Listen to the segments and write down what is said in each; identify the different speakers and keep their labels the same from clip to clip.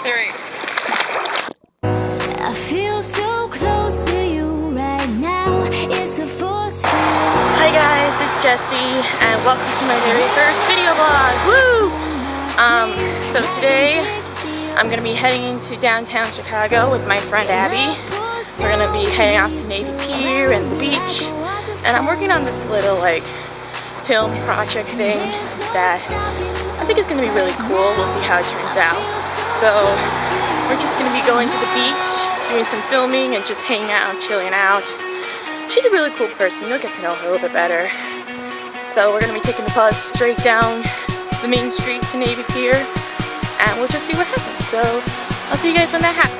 Speaker 1: 3.
Speaker 2: I feel so close to you right now. It's a force field.
Speaker 1: Hi guys, it's Jessie, and welcome to my very first video vlog. Woo! So today I'm gonna be heading to downtown Chicago with my friend Abby. We're gonna be heading off to Navy Pier and the beach, and I'm working on this little like film project thing that I think is gonna be really cool. We'll see how it turns out. So we're just gonna be going to the beach, doing some filming, and just hanging out, chilling out. She's a really cool person. You'll get to know her a little bit better. So we're gonna be taking the bus straight down the main street to Navy Pier, and we'll just see what happens. So I'll see you guys when that happens.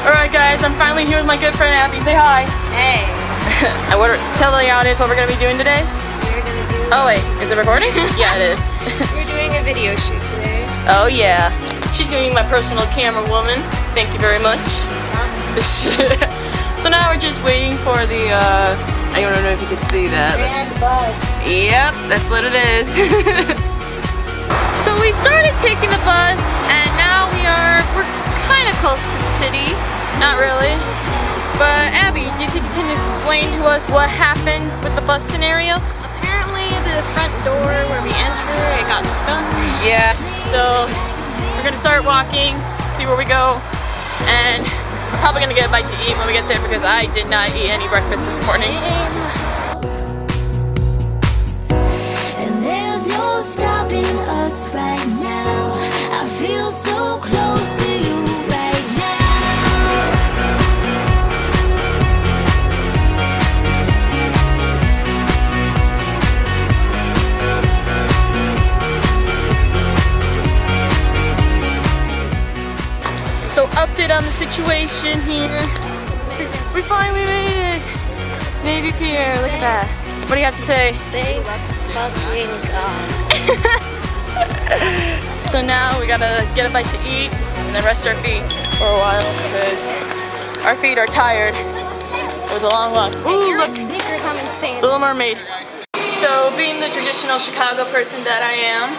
Speaker 1: Alright guys, I'm finally here with my good friend Abby. Say hi.
Speaker 3: Hey.
Speaker 1: And tell the audience what we're gonna be doing today.
Speaker 3: We're gonna do.
Speaker 1: Oh wait, is it recording? Yeah, it is.
Speaker 3: We're doing a video shoot today.
Speaker 1: Oh yeah. She's gonna be my personal camera woman. Thank you very much. So now we're just waiting for the I don't know if you can see that.
Speaker 3: Grand bus.
Speaker 1: Yep, that's what it is. So we started taking the bus, and now we're kind of close to the city. Not really. But Abby, do you think you can explain to us what happened with the bus scenario?
Speaker 3: Apparently the front door where we enter, it got stuck.
Speaker 1: Yeah. So we're gonna start walking, see where we go, and we're probably gonna get a bite to eat when we get there because I did not eat any breakfast this morning.
Speaker 2: And there's no stopping us right now. I feel so close to you right now.
Speaker 1: So update on the situation here. We finally made it! Navy Pier, look at that. What do you have to say?
Speaker 3: Thank fucking God.
Speaker 1: So now we gotta get a bite to eat and then rest our feet for a while because our feet are tired. It was a long walk. Ooh, look!
Speaker 3: Sneakers, I'm insane.
Speaker 1: Little Mermaid. So being the traditional Chicago person that I am,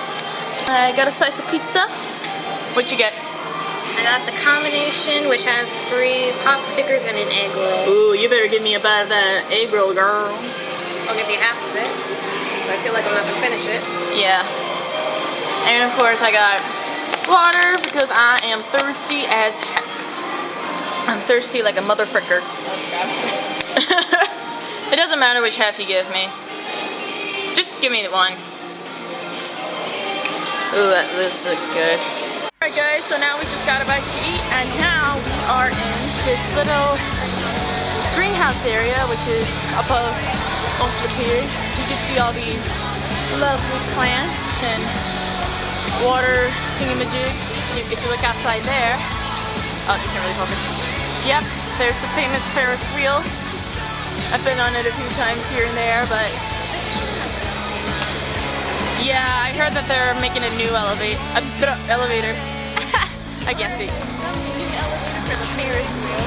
Speaker 1: I got a slice of pizza. What'd you get?
Speaker 3: I got the combination, which has 3 pot stickers and an egg roll.
Speaker 1: Ooh, you better give me a bite of that egg roll, girl.
Speaker 3: I'll give you half of it, so I feel like I'm not gonna finish it.
Speaker 1: Yeah. And of course I got water because I am thirsty as heck. I'm thirsty like a mother fricker. It doesn't matter which half you give me. Just give me one. Ooh, this looks good. Alright guys, so now we just got a bite to eat, and now we are in this little greenhouse area, which is above most of the pier. You can see all these lovely plants and water thingamajigs. If you look outside there, oh, you can't really focus. Yep, there's the famous Ferris wheel. I've been on it a few times here and there, but yeah, I heard that they're making a new elevator. I can't speak.
Speaker 3: New elevator for the Ferris wheel.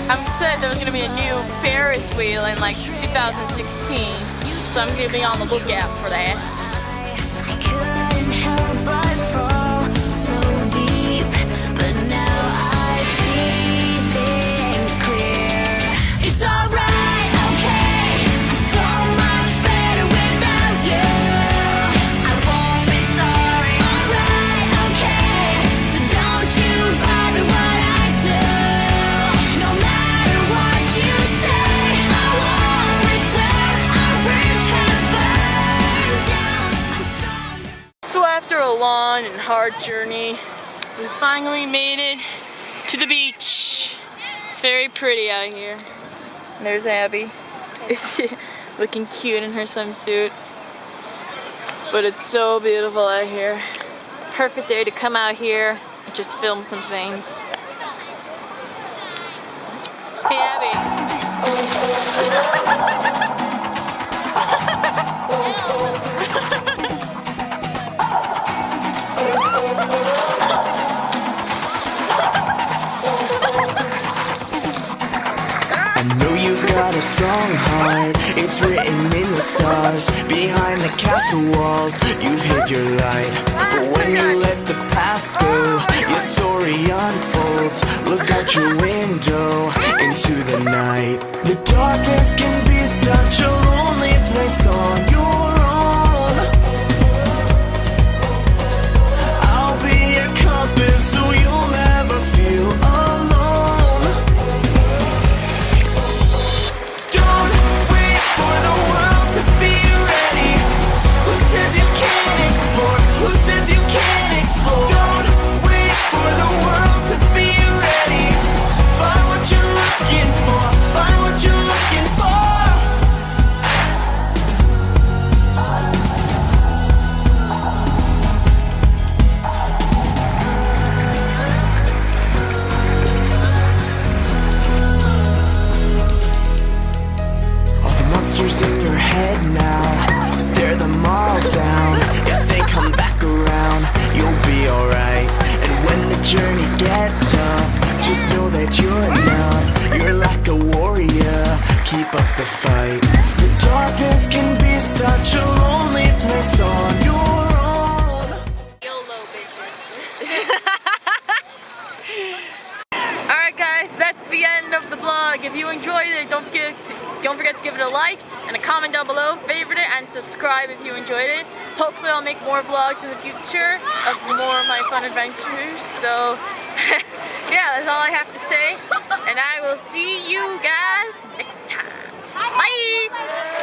Speaker 1: I said there was gonna be a new Ferris wheel in like 2016, so I'm gonna be on the lookout for that.
Speaker 2: I couldn't help but fall so deep, but now I see things clear. It's alright, okay. I'm so much better without you. I won't be sorry. Alright, okay. So don't you bother what I do. No matter what you say, I won't return. Our bridge has burned down. I'm stronger.
Speaker 1: So after a long and hard journey, we finally made it to the beach. It's very pretty out here. And there's Abby. Looking cute in her swimsuit. But it's so beautiful out here. Perfect day to come out here and just film some things. Hey Abby.
Speaker 4: got a strong heart, it's written in the stars. Behind the castle walls, you've hid your light. But when you let the past world. Look out your window into the night. The darkness can be such a lonely place on your own. I'll be your compass so you'll never feel alone. Don't wait for the world to be ready. Who says you can't explore? Who says you can't explore? Don't wait for the world to be ready. Find what you're looking for. Find what you're looking for. All the monsters in your head now, stare them all down. If they come back around, you'll be alright. And when the journey gets tough, just know that you're enough. You're like a warrior, keep up the fight. The darkness can be such a lonely place on your own.
Speaker 3: YOLO bitches.
Speaker 1: Alright guys, that's the end of the vlog. If you enjoyed it, don't forget to give it a like and a comment down below, favorite it, and subscribe if you enjoyed it. Hopefully I'll make more vlogs in the future of more of my fun adventures. So yeah, that's all I have to say. And I will see you guys next time. Bye!